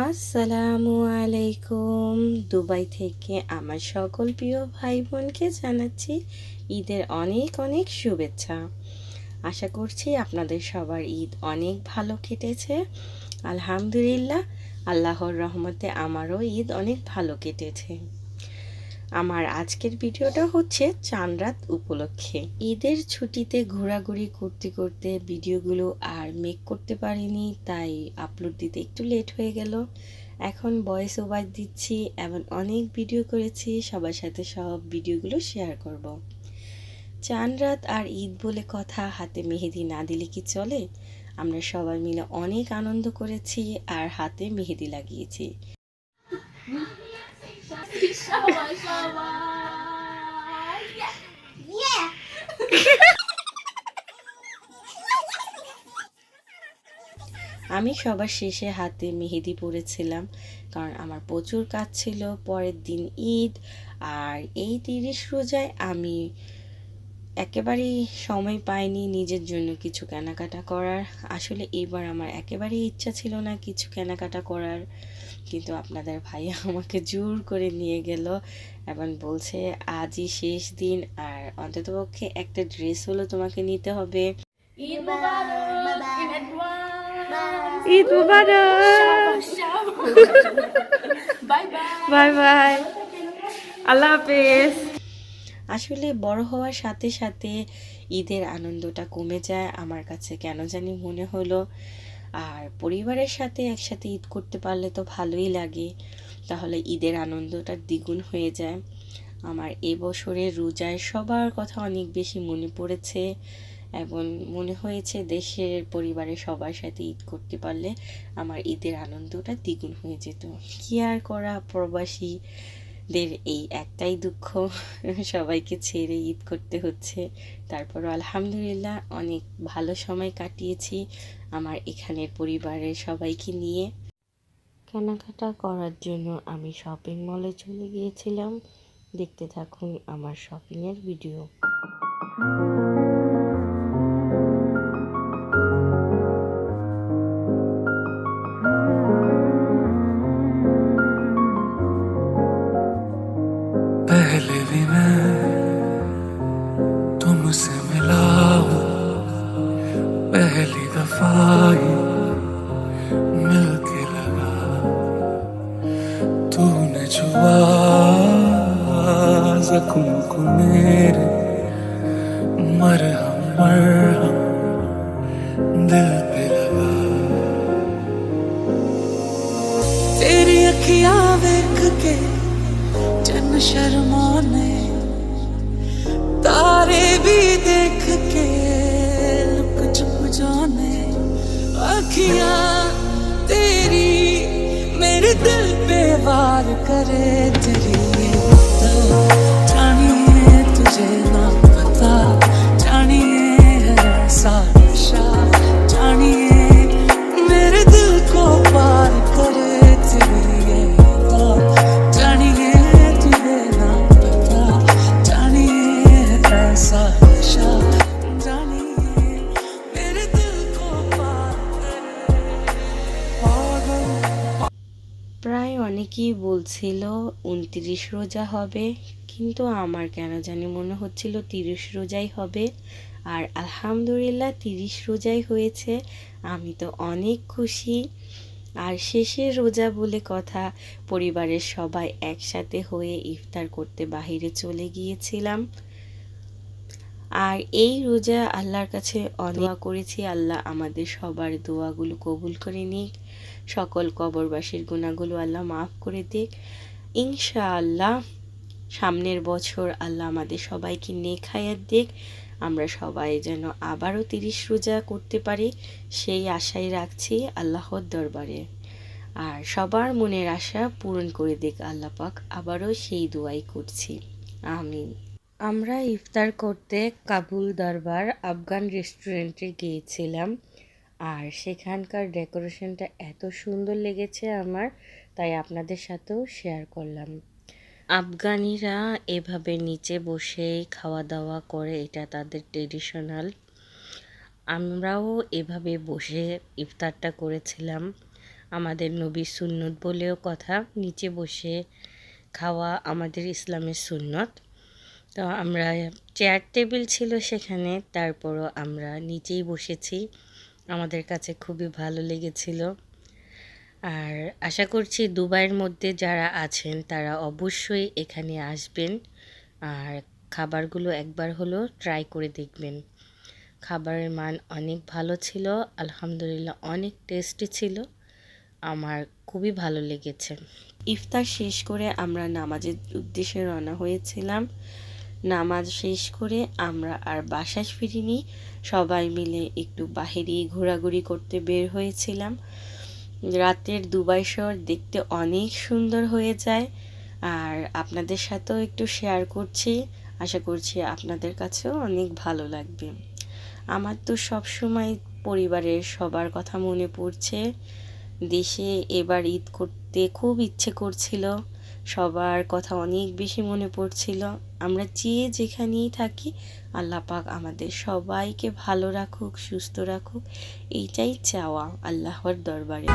আসসালামু আলাইকুম। দুবাই থেকে আমার সকল প্রিয় ভাই বোনকে জানাচ্ছি ঈদের অনেক অনেক শুভেচ্ছা। আশা করছি আপনাদের সবার ঈদ অনেক ভালো কেটেছে। আলহামদুলিল্লাহ, আল্লাহর রহমতে আমারও ঈদ অনেক ভালো কেটেছে। আমার আজকের ভিডিওটা হচ্ছে চাঁদ রাত উপলক্ষে। ঈদের ছুটিতে ঘোরাঘুরি করতে করতে ভিডিওগুলো আর মেক করতে পারিনি, তাই আপলোড দিতে একটু লেট হয়ে গেল। এখন ভয়েস ওভার দিচ্ছি এবং অনেক ভিডিও করেছি, সবার সাথে সব ভিডিওগুলো শেয়ার করব। চাঁদ রাত আর ঈদ বলে কথা, হাতে মেহেদি না দিলে কি চলে? আমরা সবাই মিলে অনেক আনন্দ করেছি আর হাতে মেহেদি লাগিয়েছি। আমি সবার শেষে হাতে মেহেদি পরেছিলাম, কারণ আমার প্রচুর কাজ ছিল। পরের দিন ঈদ, আর এই 30 রোজায় আমি একেবারেই সময় পাইনি নিজের জন্য কিছু কেনাকাটা করার। আসলে এবার আমার একেবারেই ইচ্ছা ছিল না কিছু কেনাকাটা করার, কিন্তু আপনাদের ভাই আমাকে জোর করে নিয়ে গেল এবং বলছে আজই শেষ দিন, আর অন্ততপক্ষে একটা ড্রেস হলো তোমাকে নিতে হবে। Eid Mubarak in advance. Eid Mubarak. Bye bye. Bye bye, Allah হাফেজ। আসলে বড় হওয়ার সাথে সাথে ঈদের আনন্দটা কমে যায় আমার কাছে, কেন জানি মনে হলো। আর পরিবারের সাথে একসাথে ঈদ করতে পারলে তো ভালোই লাগে, তাহলে ঈদের আনন্দটা দ্বিগুণ হয়ে যায়। আমার এবছরের রোজায় সবার কথা অনেক বেশি মনে পড়েছে এবং মনে হয়েছে দেশের পরিবারের সবার সাথে ঈদ করতে পারলে আমার ঈদের আনন্দটা দ্বিগুণ হয়ে যেত। কি আর করা, প্রবাসীদের এই একটাই দুঃখ, সবাইকে ছেড়ে ঈদ করতে হচ্ছে। তারপরও আলহামদুলিল্লাহ অনেক ভালো সময় কাটিয়েছি আমার এখানের পরিবারের সবাইকে নিয়ে। কেনাকাটা করার জন্য আমি শপিং মলে চলে গিয়েছিলাম। দেখতে থাকুন আমার শপিংয়ের ভিডিও। पहले भी मैं तुमसे मिला हूँ, पहली दफा ही मिलके लगा, तूने छुआ जख्म को मेरे, मरहम मरहम दिल पे लगा। तेरी अखियां देख के जन शर्माने, तारे भी देख के लुक छुप जाने, अखियां तेरी मेरे दिल पे वार करे, तेरी ये जानिए तुझे ना पता, जानिए ऐसा नशा, जानिए मेरे दिल को पार करे, तेरी ये जानिए तुझे ना पता, जानिए ऐसा नशा, जानिए मेरे दिल को पार करे। প্রায় অনেকেই বলছিল 29 রোজা হবে, কিন্তু আমার কেন জানি মনে হচ্ছিল 30 রোজাই হবে। আর আলহামদুলিল্লাহ 30 রোজাই হয়েছে। আমি তো অনেক খুশি। আর শেষের রোজা বলে কথা, পরিবারের সবাই একসাথে হয়ে ইফতার করতে বাহিরে চলে গিয়েছিলাম। আর এই রোজা আল্লাহর কাছে দোয়া করেছি, আল্লাহ আমাদের সবার দোয়াগুলো কবুল করে নিক, সকল কবরবাসীর গুনাহগুলো আল্লাহ মাফ করে দিক ইনশাআল্লাহ। সামনের বছর আল্লাহ আমাদের সবাইকে নেক হায়াত দিক, আমরা সবাই যেন আবারও 30 রোজা করতে পারি সেই আশাই রাখছি আল্লাহর দরবারে। আর সবার মনের আশা পূরণ করে দিক আল্লাহ পাক, আবারও সেই দোয়াই করছি, আমিন। আমরা ইফতার করতে কাবুল দরবার আফগান রেস্টুরেন্টে গিয়েছিলাম, আর সেখানকার ডেকোরেশনটা এত সুন্দর লেগেছে আমার, তাই আপনাদের সাথেও শেয়ার করলাম। আফগানিরা এভাবে নিচে বসেই খাওয়া দাওয়া করে, এটা তাদের ট্রেডিশনাল। আমরাও এভাবে বসে ইফতারটা করেছিলাম, আমাদের নবীর সুন্নত বলেও কথা, নিচে বসে খাওয়া আমাদের ইসলামের সুন্নত। তো আমরা চেয়ার টেবিল ছিল সেখানে, তারপরও আমরা নিচেই বসেছি, আমাদের কাছে খুবই ভালো লেগেছিল। আর আশা করছি দুবাইয়ের মধ্যে যারা আছেন তারা অবশ্যই এখানে আসবেন আর খাবারগুলো একবার হলো ট্রাই করে দেখবেন। খাবারের মান অনেক ভালো ছিল, আলহামদুলিল্লাহ অনেক টেস্টি ছিল, আমার খুবই ভালো লেগেছে। ইফতার শেষ করে আমরা নামাজের উদ্দেশ্যে রওনা হয়েছিলাম। নামাজ শেষ করে আমরা আর বাসায় ফিরিনি, সবাই মিলে একটু বাহিরে ঘোরাঘুরি করতে বের হয়েছিলাম। রাতের দুবাই শহর দেখতে অনেক সুন্দর হয়ে যায়, আর আপনাদের সাথেও একটু শেয়ার করছি, আশা করছি আপনাদের কাছেও অনেক ভালো লাগবে। আমার তো সবসময় পরিবারের সবার কথা মনে পড়ছে। দেশে এবার ঈদ করতে খুব ইচ্ছে করছিল, সবার কথা অনেক বেশি মনে পড়ছিল। আমরা যে যেখানেই থাকি আল্লাহ পাক আমাদের সবাইকে ভালো রাখুক, সুস্থ রাখুক, এইটাই চাওয়া আল্লাহর দরবারে।